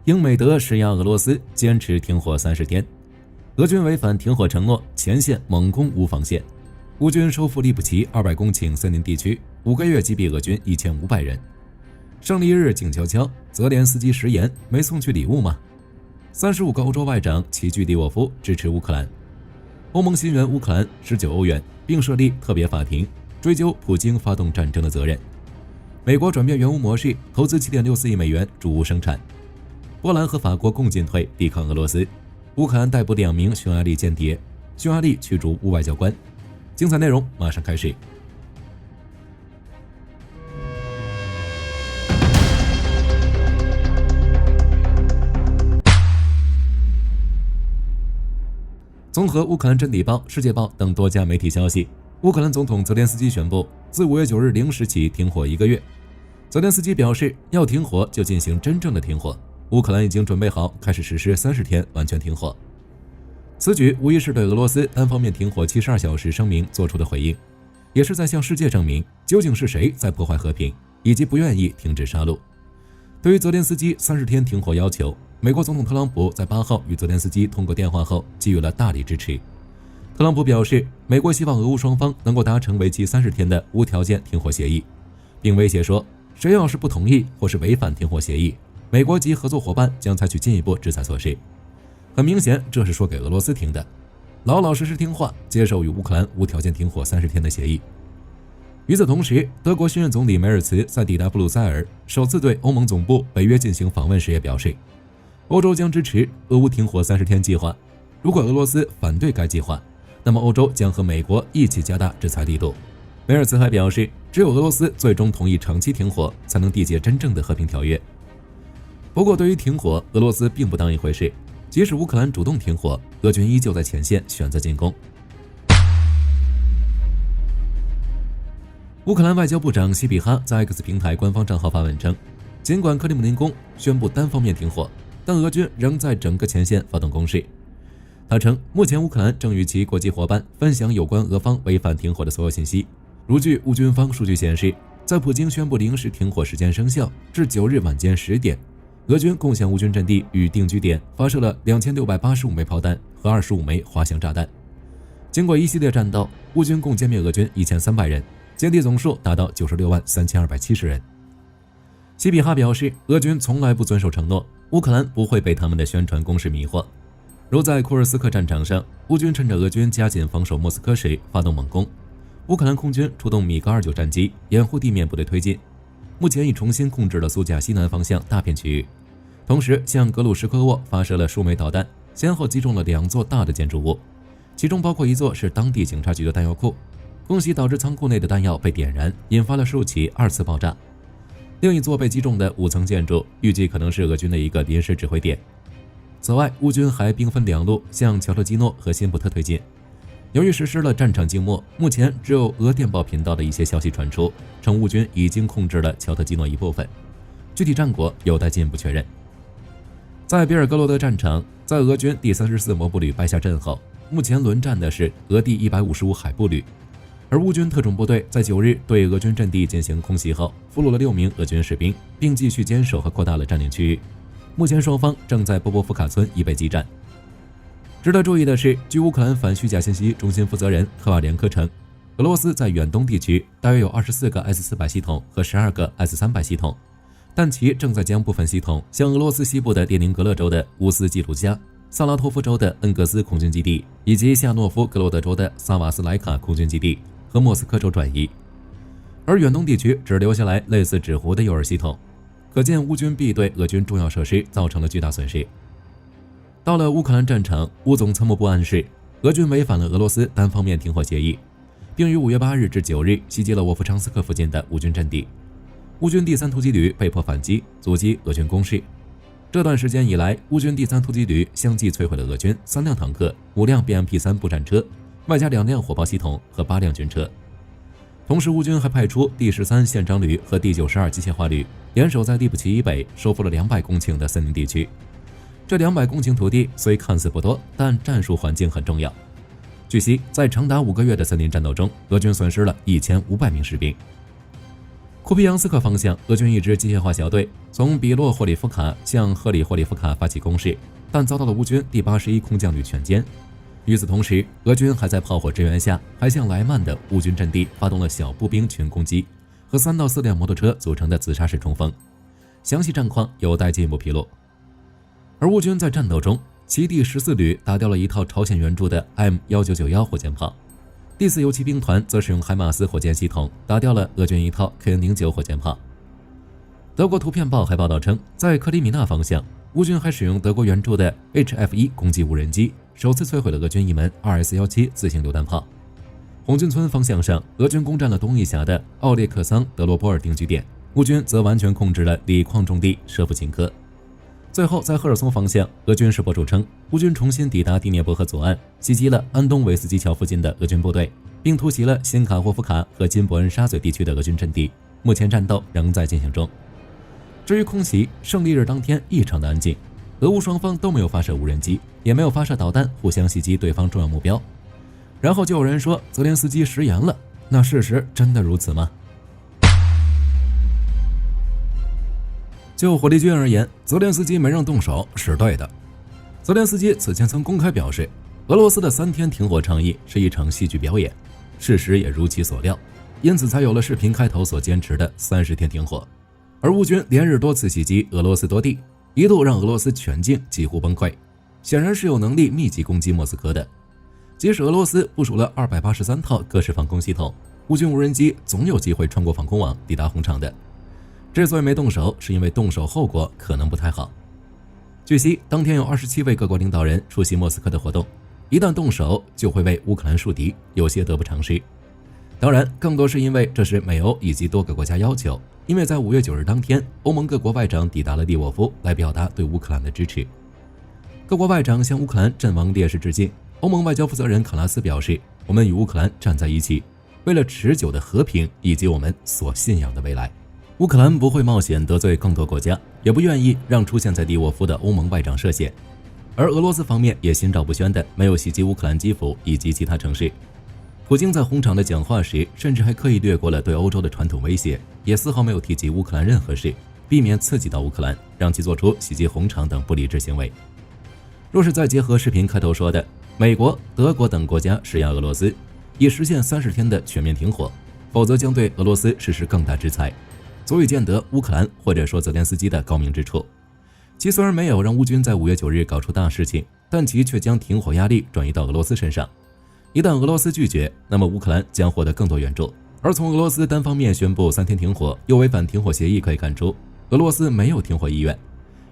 英美德施压俄罗斯坚持停火30天，俄军违反停火承诺，前线猛攻无防线。乌军收复利普齐200公顷森林地区，5个月击毙俄军1500人。胜利日静悄悄，泽连斯基食言，没送去礼物吗？35个欧洲外长齐聚利沃夫支持乌克兰。欧盟新援乌克兰19欧元，并设立特别法庭，追究普京发动战争的责任。美国转变原乌模式，投资7.64亿美元主乌生产。波兰和法国共进退抵抗俄罗斯。乌克兰逮捕2名匈牙利间谍，匈牙利驱逐乌外交官。精彩内容马上开始。综合乌克兰真理报、世界报等多家媒体消息，乌克兰总统泽连斯基宣布，自5月9日0时起停火1个月。泽连斯基表示，要停火就进行真正的停火，乌克兰已经准备好开始实施30天完全停火。此举无疑是对俄罗斯单方面停火72小时声明做出的回应，也是在向世界证明究竟是谁在破坏和平，以及不愿意停止杀戮。对于泽连斯基30天停火要求，美国总统特朗普在8号与泽连斯基通过电话后给予了大力支持。特朗普表示，美国希望俄乌双方能够达成为期30天的无条件停火协议，并威胁说，谁要是不同意或是违反停火协议，美国及合作伙伴将采取进一步制裁措施。很明显，这是说给俄罗斯听的，老老实实听话，接受与乌克兰无条件停火30天的协议。与此同时，德国新任总理梅尔茨在抵达布鲁塞尔首次对欧盟总部北约进行访问时也表示，欧洲将支持俄乌停火30天计划，如果俄罗斯反对该计划，那么欧洲将和美国一起加大制裁力度。梅尔茨还表示，只有俄罗斯最终同意长期停火，才能缔结真正的和平条约。不过对于停火，俄罗斯并不当一回事，即使乌克兰主动停火，俄军依旧在前线选择进攻。乌克兰外交部长西比哈在 X 平台官方账号发文称，尽管克里姆林宫宣布单方面停火，但俄军仍在整个前线发动攻势。他称，目前乌克兰正与其国际伙伴分享有关俄方违反停火的所有信息。如据乌军方数据显示，在普京宣布临时停火时间生效至9日晚间10点，俄军共向乌军阵地与定居点发射了2685枚炮弹和25枚滑翔炸弹。经过一系列战斗，乌军共歼灭俄军1300人，歼敌总数达到963270人。西比哈表示，俄军从来不遵守承诺，乌克兰不会被他们的宣传攻势迷惑。如在库尔斯克战场上，乌军趁着俄军加紧防守莫斯科时发动猛攻，乌克兰空军出动米格29战机掩护地面部队推进，目前已重新控制了苏贾西南方向大片区域，同时向格鲁什科沃发射了数枚导弹，先后击中了2座大的建筑物，其中包括一座是当地警察局的弹药库，空袭导致仓库内的弹药被点燃，引发了数起2次爆炸。另一座被击中的5层建筑预计可能是俄军的一个临时指挥点。此外，乌军还兵分2路向乔特基诺和辛普特推进。由于实施了战场静默，目前只有俄电报频道的一些消息传出，称乌军已经控制了乔特基诺一部分，具体战果有待进一步确认。在比尔格罗德战场，在俄军第34摩步旅败下阵后，目前轮战的是俄第155海步旅，而乌军特种部队在9日对俄军阵地进行空袭后，俘虏了6名俄军士兵，并继续坚守和扩大了占领区域。目前双方正在波波夫卡村以北激战。值得注意的是，据乌克兰反虚假信息中心负责人科瓦连科称，俄罗斯在远东地区大约有24个 S-400系统和12个 S-300系统，但其正在将部分系统向俄罗斯西部的列宁格勒州的乌斯季鲁加、萨拉托夫州的恩格斯空军基地以及夏诺夫格罗德州的萨瓦斯莱卡空军基地和莫斯科州转移，而远东地区只留下来类似纸糊的诱饵系统，可见乌军必对俄军重要设施造成了巨大损失。到了乌克兰战场，乌总参谋部暗示，俄军违反了俄罗斯单方面停火协议，并于5月8日至9日袭击了沃夫昌斯克附近的乌军阵地。乌军第3突击旅被迫反击，阻击俄军攻势。这段时间以来，乌军第3突击旅相继摧毁了俄军3辆坦克、5辆 BMP-3 步战车，外加2辆火炮系统和8辆军车。同时，乌军还派出第13宪章旅和第92机械化旅联手在利普齐以北收复了200公顷的森林地区。这200公顷土地虽看似不多，但战术环境很重要。据悉，在长达5个月的森林战斗中，俄军损失了1500名士兵。库皮扬斯克方向，俄军一支机械化小队从比洛霍里夫卡向赫里霍里夫卡发起攻势，但遭到了乌军第81空降旅全歼。与此同时，俄军还在炮火支援下，还向莱曼的乌军阵地发动了小步兵群攻击和3到4辆摩托车组成的自杀式冲锋。详细战况有待进一步披露。而乌军在战斗中，其第14旅打掉了一套朝鲜援助的 M1991火箭炮，第4游骑兵团则使用海马斯火箭系统打掉了俄军一套 KN-09 火箭炮。德国图片报还报道称，在克里米纳方向，乌军还使用德国援助的 HF-1攻击无人机，首次摧毁了俄军一门 2S-17自行榴弹炮。红军村方向上，俄军攻占了东翼峡的奥列克桑德罗波尔定居点，乌军则完全控制了锂矿重地舍甫琴科。最后，在赫尔松方向，俄军视博主称，乌军重新抵达第聂伯河左岸，袭击了安东维斯基桥附近的俄军部队，并突袭了新卡霍夫卡和金伯恩沙嘴地区的俄军阵地。目前战斗仍在进行中。至于空袭，胜利日当天异常的安静，俄乌双方都没有发射无人机，也没有发射导弹互相袭击对方重要目标。然后就有人说泽连斯基食言了，那事实真的如此吗？就火力军而言，泽连斯基没让动手是对的。泽连斯基此前曾公开表示，俄罗斯的3天停火倡议是一场戏剧表演，事实也如其所料，因此才有了视频开头所坚持的30天停火。而乌军连日多次袭击俄罗斯多地，一度让俄罗斯全境几乎崩溃，显然是有能力密集攻击莫斯科的。即使俄罗斯部署了283套各式防空系统，乌军无人机总有机会穿过防空网抵达红场的。之所以没动手，是因为动手后果可能不太好。据悉，当天有27位各国领导人出席莫斯科的活动，一旦动手就会为乌克兰树敌，有些得不偿失。当然，更多是因为这是美欧以及多个国家要求，因为在5月9日当天，欧盟各国外长抵达了利沃夫，来表达对乌克兰的支持。各国外长向乌克兰阵亡烈士致敬。欧盟外交负责人卡拉斯表示，我们与乌克兰站在一起，为了持久的和平以及我们所信仰的未来。乌克兰不会冒险得罪更多国家，也不愿意让出现在利沃夫的欧盟外长涉险。而俄罗斯方面也心照不宣的没有袭击乌克兰基辅以及其他城市。普京在红场的讲话时，甚至还刻意略过了对欧洲的传统威胁，也丝毫没有提及乌克兰任何事，避免刺激到乌克兰，让其做出袭击红场等不理智行为。若是再结合视频开头说的，美国、德国等国家施压俄罗斯，以实现30天的全面停火，否则将对俄罗斯实施更大制裁，足以见得乌克兰或者说泽连斯基的高明之处。其虽然没有让乌军在5月9日搞出大事情，但其却将停火压力转移到俄罗斯身上。一旦俄罗斯拒绝，那么乌克兰将获得更多援助。而从俄罗斯单方面宣布3天停火又违反停火协议可以看出，俄罗斯没有停火意愿。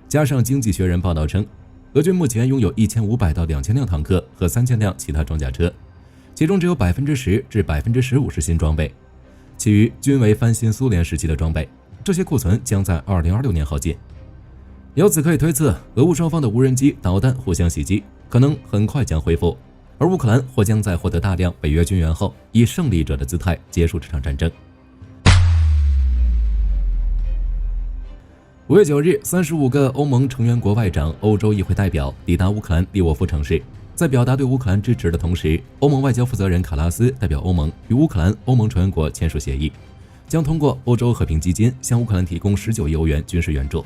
加上经济学人报道称，俄军目前拥有1500到2000辆坦克和3000辆其他装甲车，其中只有10%至15%是新装备，其余均为翻新苏联时期的装备，这些库存将在2026年耗尽。由此可以推测，俄乌双方的无人机、导弹互相袭击，可能很快将恢复，而乌克兰或将在获得大量北约军援后，以胜利者的姿态结束这场战争。5月9日，35个欧盟成员国外长、欧洲议会代表抵达乌克兰利沃夫城市，在表达对乌克兰支持的同时，欧盟外交负责人卡拉斯代表欧盟与乌克兰欧盟成员国签署协议，将通过欧洲和平基金向乌克兰提供19亿欧元军事援助，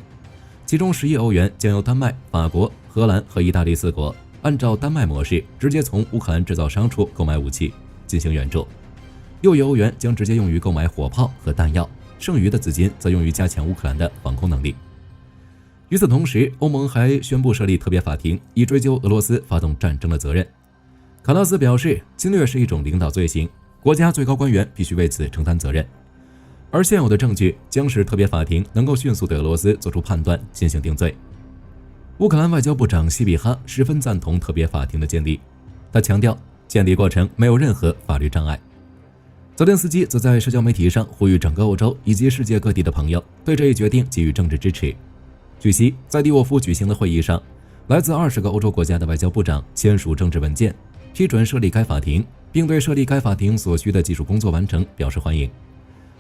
其中10亿欧元将由丹麦、法国、荷兰和意大利4国按照丹麦模式直接从乌克兰制造商处购买武器进行援助，6亿欧元将直接用于购买火炮和弹药，剩余的资金则用于加强乌克兰的防空能力。与此同时，欧盟还宣布设立特别法庭，以追究俄罗斯发动战争的责任。卡拉斯表示，侵略是一种领导罪行，国家最高官员必须为此承担责任。而现有的证据将使特别法庭能够迅速对俄罗斯做出判断，进行定罪。乌克兰外交部长西比哈十分赞同特别法庭的建立，他强调建立过程没有任何法律障碍。泽连斯基则在社交媒体上呼吁整个欧洲以及世界各地的朋友对这一决定给予政治支持。据悉，在利沃夫举行的会议上，来自20个欧洲国家的外交部长签署政治文件，批准设立该法庭，并对设立该法庭所需的技术工作完成表示欢迎。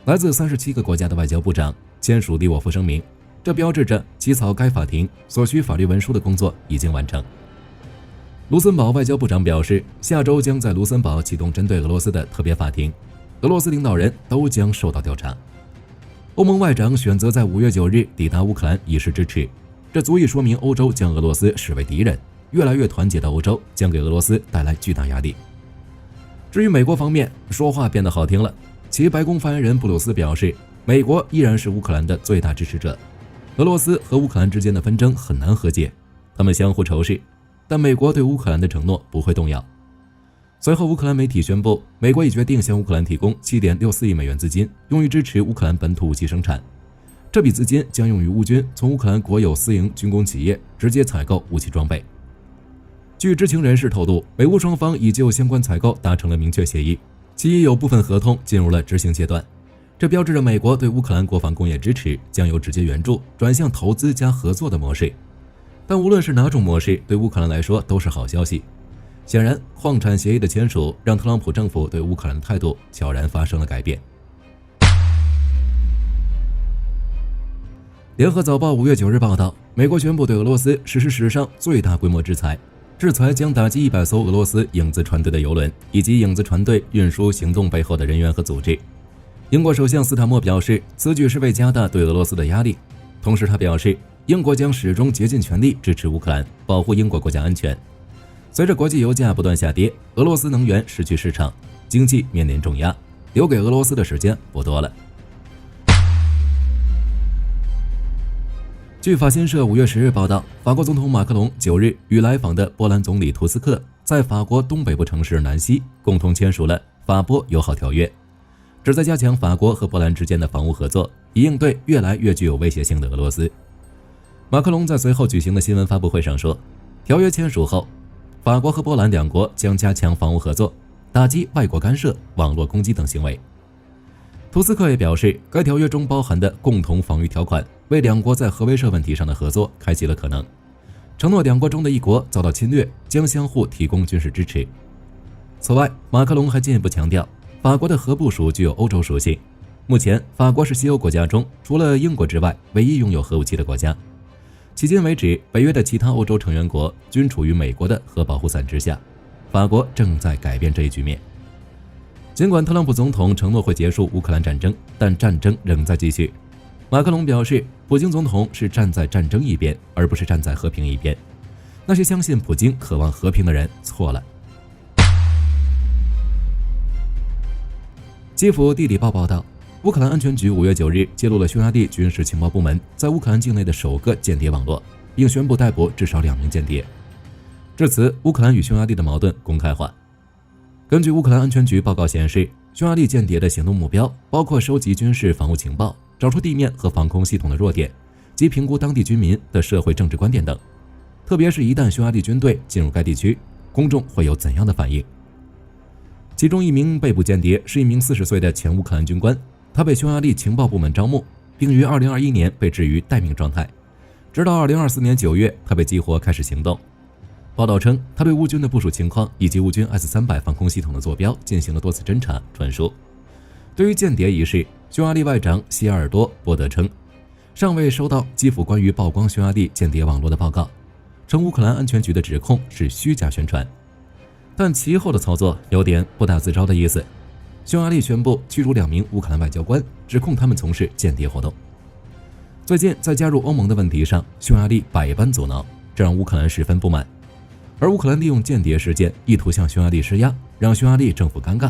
来自37个国家的外交部长签署利沃夫声明，这标志着起草该法庭所需法律文书的工作已经完成。卢森堡外交部长表示，下周将在卢森堡启动针对俄罗斯的特别法庭，俄罗斯领导人都将受到调查。欧盟外长选择在5月9日抵达乌克兰以示支持，这足以说明欧洲将俄罗斯视为敌人，越来越团结的欧洲将给俄罗斯带来巨大压力。至于美国方面，说话变得好听了，其白宫发言人布鲁斯表示，美国依然是乌克兰的最大支持者，俄罗斯和乌克兰之间的纷争很难和解，他们相互仇视，但美国对乌克兰的承诺不会动摇。随后，乌克兰媒体宣布，美国已决定向乌克兰提供7.64亿美元资金，用于支持乌克兰本土武器生产。这笔资金将用于乌军从乌克兰国有私营军工企业直接采购武器装备。据知情人士透露，美乌双方已就相关采购达成了明确协议，其有部分合同进入了执行阶段。这标志着美国对乌克兰国防工业支持将由直接援助转向投资加合作的模式。但无论是哪种模式，对乌克兰来说都是好消息。显然，矿产协议的签署让特朗普政府对乌克兰的态度悄然发生了改变。联合早报5月9日报道，美国宣布对俄罗斯实施史上最大规模制裁，制裁将打击100艘俄罗斯影子船队的油轮，以及影子船队运输行动背后的人员和组织。英国首相斯塔默表示，此举是为加大对俄罗斯的压力，同时他表示，英国将始终竭尽全力支持乌克兰，保护英国国家安全。随着国际油价不断下跌，俄罗斯能源失去市场，经济面临重压，留给俄罗斯的时间不多了。据法新社5月10日报道，法国总统马克龙9日与来访的波兰总理图斯克在法国东北部城市南希共同签署了法波友好条约，旨在加强法国和波兰之间的防务合作，以应对越来越具有威胁性的俄罗斯。马克龙在随后举行的新闻发布会上说，条约签署后，法国和波兰两国将加强防务合作，打击外国干涉、网络攻击等行为。图斯克也表示，该条约中包含的共同防御条款为两国在核威慑问题上的合作开启了可能，承诺两国中的一国遭到侵略将相互提供军事支持。此外，马克龙还进一步强调，法国的核部署具有欧洲属性，目前法国是西欧国家中除了英国之外唯一拥有核武器的国家。迄今为止，北约的其他欧洲成员国均处于美国的核保护伞之下，法国正在改变这一局面。尽管特朗普总统承诺会结束乌克兰战争，但战争仍在继续。马克龙表示，普京总统是站在战争一边，而不是站在和平一边。那些相信普京渴望和平的人错了。基辅地理报报道，乌克兰安全局5月9日揭露了匈牙利军事情报部门在乌克兰境内的首个间谍网络，并宣布逮捕至少2名间谍。至此，乌克兰与匈牙利的矛盾公开化。根据乌克兰安全局报告显示，匈牙利间谍的行动目标包括收集军事防务情报，找出地面和防空系统的弱点，及评估当地居民的社会政治观点等。特别是一旦匈牙利军队进入该地区，公众会有怎样的反应？其中一名被捕间谍是一名40岁的前乌克兰军官，他被匈牙利情报部门招募，并于2021年被置于待命状态，直到2024年9月，他被激活开始行动。报道称，他对乌军的部署情况以及乌军 S-300 防空系统的坐标进行了多次侦查传输。对于间谍一事，匈牙利外长希尔多波德称，尚未收到基辅关于曝光匈牙利间谍网络的报告，称乌克兰安全局的指控是虚假宣传。但其后的操作有点不打自招的意思。匈牙利宣布驱逐2名乌克兰外交官，指控他们从事间谍活动。最近在加入欧盟的问题上，匈牙利百般阻挠，这让乌克兰十分不满。而乌克兰利用间谍事件意图向匈牙利施压，让匈牙利政府尴尬，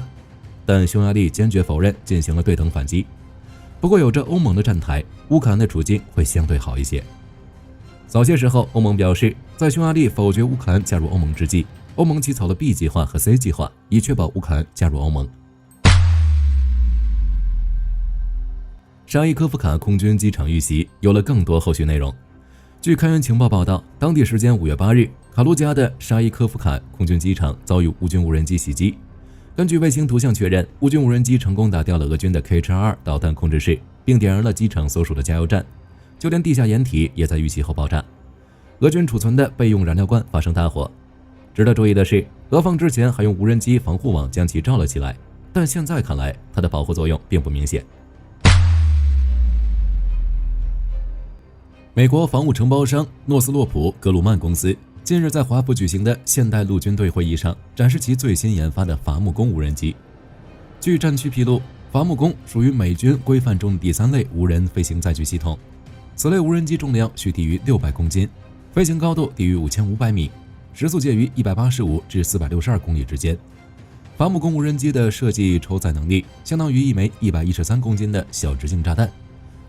但匈牙利坚决否认，进行了对等反击。不过有着欧盟的站台，乌克兰的处境会相对好一些。早些时候，欧盟表示，在匈牙利否决乌克兰加入欧盟之际，欧盟起草了 B 计划和 C 计划，以确保乌克兰加入欧盟。沙伊科夫卡空军机场遇袭有了更多后续内容。据开源情报报道，当地时间5月8日，卡卢加的沙伊科夫卡空军机场遭遇乌军无人机袭击。根据卫星图像确认，乌军无人机成功打掉了俄军的 Kh-2 导弹控制室，并点燃了机场所属的加油站，就连地下掩体也在遇袭后爆炸。俄军储存的备用燃料罐发生大火。值得注意的是，俄方之前还用无人机防护网将其罩了起来，但现在看来，它的保护作用并不明显。美国防务承包商诺斯洛普·格鲁曼公司近日在华府举行的现代陆军队会议上展示其最新研发的伐木工无人机。据战区披露，伐木工属于美军规范中的第3类无人飞行载具系统，此类无人机重量需低于600公斤，飞行高度低于5500米，时速介于185至462公里之间。伐木工无人机的设计承载能力相当于一枚113公斤的小直径炸弹，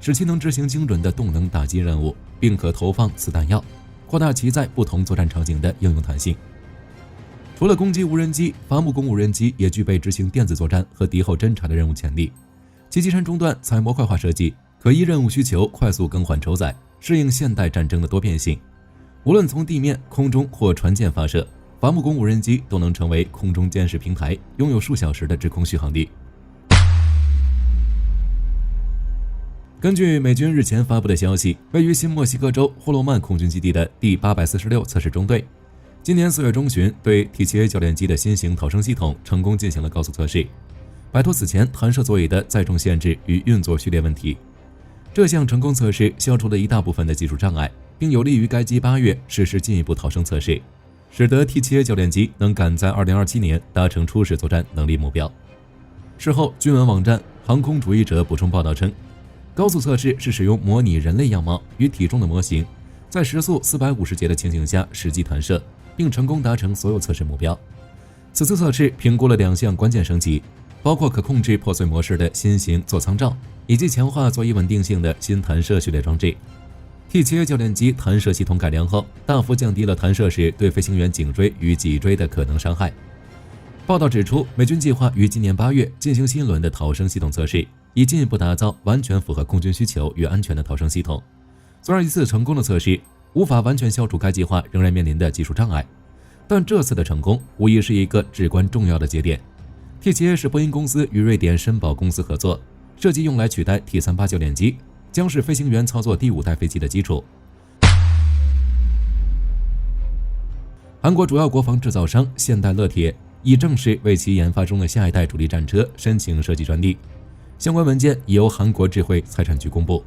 使其能执行精准的动能打击任务，并可投放此弹药，扩大其在不同作战场景的应用弹性。除了攻击无人机，伐木工无人机也具备执行电子作战和敌后侦察的任务潜力。其机身中段采模块化设计，可依任务需求快速更换承载，适应现代战争的多变性。无论从地面、空中或船舰发射，伐木工无人机都能成为空中监视平台，拥有数小时的制空续航力。根据美军日前发布的消息，位于新墨西哥州霍洛曼空军基地的第846测试中队今年4月中旬对 T7A 教练机的新型逃生系统成功进行了高速测试，摆脱此前弹射座椅的载重限制与运作序列问题。这项成功测试消除了一大部分的技术障碍，并有利于该机8月实施进一步逃生测试，使得 T7A 教练机能赶在2027年达成初始作战能力目标。事后，军文网站航空主义者补充报道称，高速测试是使用模拟人类样貌与体重的模型，在时速450节的情形下实际弹射，并成功达成所有测试目标。此次测试评估了2项关键升级，包括可控制破碎模式的新型座舱罩，以及强化座椅稳定性的新弹射序列装置。T7A 教练机弹射系统改良后，大幅降低了弹射时对飞行员颈椎与脊椎的可能伤害。报道指出，美军计划于今年8月进行新一轮的逃生系统测试，以进一步打造完全符合空军需求与安全的逃生系统。虽然一次成功的测试无法完全消除该计划仍然面临的技术障碍，但这次的成功无疑是一个至关重要的节点。T7A 是波音公司与瑞典申宝公司合作设计用来取代 T38 教练机，将是飞行员操作第5代飞机的基础。韩国主要国防制造商现代乐铁已正式为其研发中的下一代主力战车申请设计专利，相关文件已由韩国智慧财产局公布。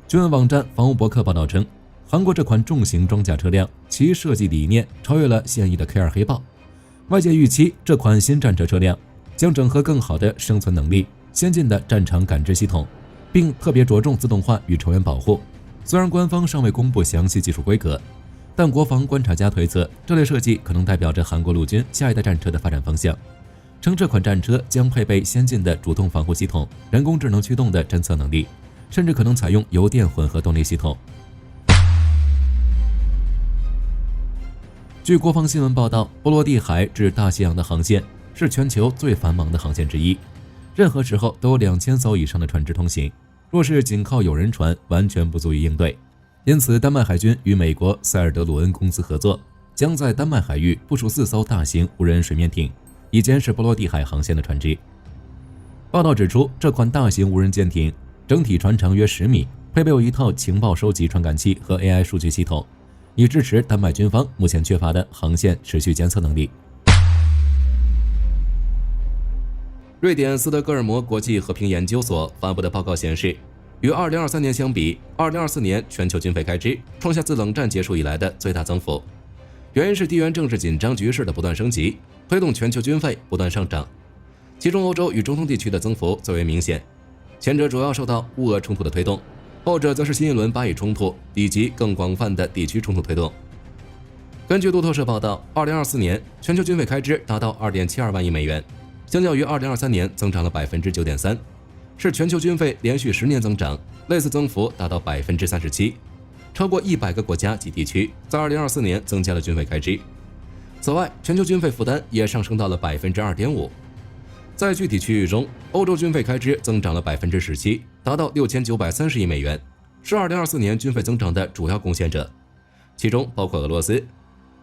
军文网站防务博客报道称，韩国这款重型装甲车辆其设计理念超越了现役的 K2 黑豹，外界预期这款新战车车辆将整合更好的生存能力、先进的战场感知系统，并特别着重自动化与成员保护。虽然官方尚未公布详细技术规格，但国防观察家推测，这类设计可能代表着韩国陆军下一代战车的发展方向，称这款战车将配备先进的主动防护系统、人工智能驱动的侦测能力，甚至可能采用油电混合动力系统。据国防新闻报道，波罗的海至大西洋的航线是全球最繁忙的航线之一，任何时候都有2000艘以上的船只通行，若是仅靠有人船，完全不足以应对。因此，丹麦海军与美国塞尔德鲁恩公司合作，将在丹麦海域部署4艘大型无人水面艇，以监视波罗的海航线的船只。报道指出，这款大型无人舰艇整体船长约10米，配备有一套情报收集传感器和 AI 数据系统，以支持丹麦军方目前缺乏的航线持续监测能力。瑞典斯德哥尔摩国际和平研究所发布的报告显示，与2023年相比，2024年全球军费开支创下自冷战结束以来的最大增幅。原因是地缘政治紧张局势的不断升级，推动全球军费不断上涨。其中欧洲与中东地区的增幅最为明显，前者主要受到乌俄冲突的推动，后者则是新一轮巴以冲突以及更广泛的地区冲突推动。根据路透社报道，2024年全球军费开支达到2.72万亿美元，相较于2023年增长了 9.3%， 是全球军费连续10年增长，类似增幅达到 37%， 超过100个国家及地区在2024年增加了军费开支。此外，全球军费负担也上升到了 2.5%。在具体区域中，欧洲军费开支增长了 17%， 达到6930亿美元，是2024年军费增长的主要贡献者，其中包括俄罗斯。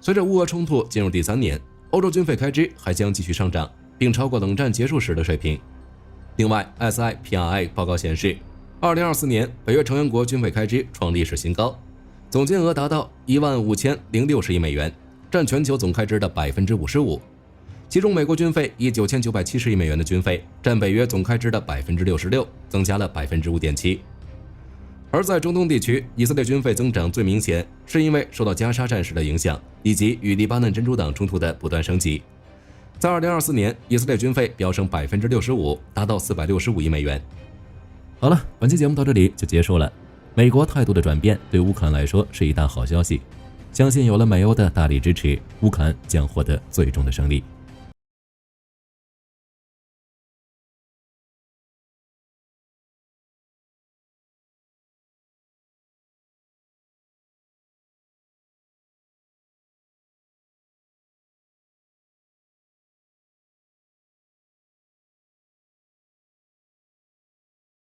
随着乌俄冲突进入第3年，欧洲军费开支还将继续上涨，并超过冷战结束时的水平。另外 ，SIPRI 报告显示，2024年北约成员国军费开支创历史新高，总金额达到15060亿美元，占全球总开支的 55%。其中，美国军费以9970亿美元的军费占北约总开支的 66%， 增加了 5.7%。而在中东地区，以色列军费增长最明显，是因为受到加沙战事的影响，以及与黎巴嫩真主党冲突的不断升级。在2024年，以色列军费飙升65%，达到465亿美元。好了，本期节目到这里就结束了。美国态度的转变对乌克兰来说是一大好消息，相信有了美欧的大力支持，乌克兰将获得最终的胜利。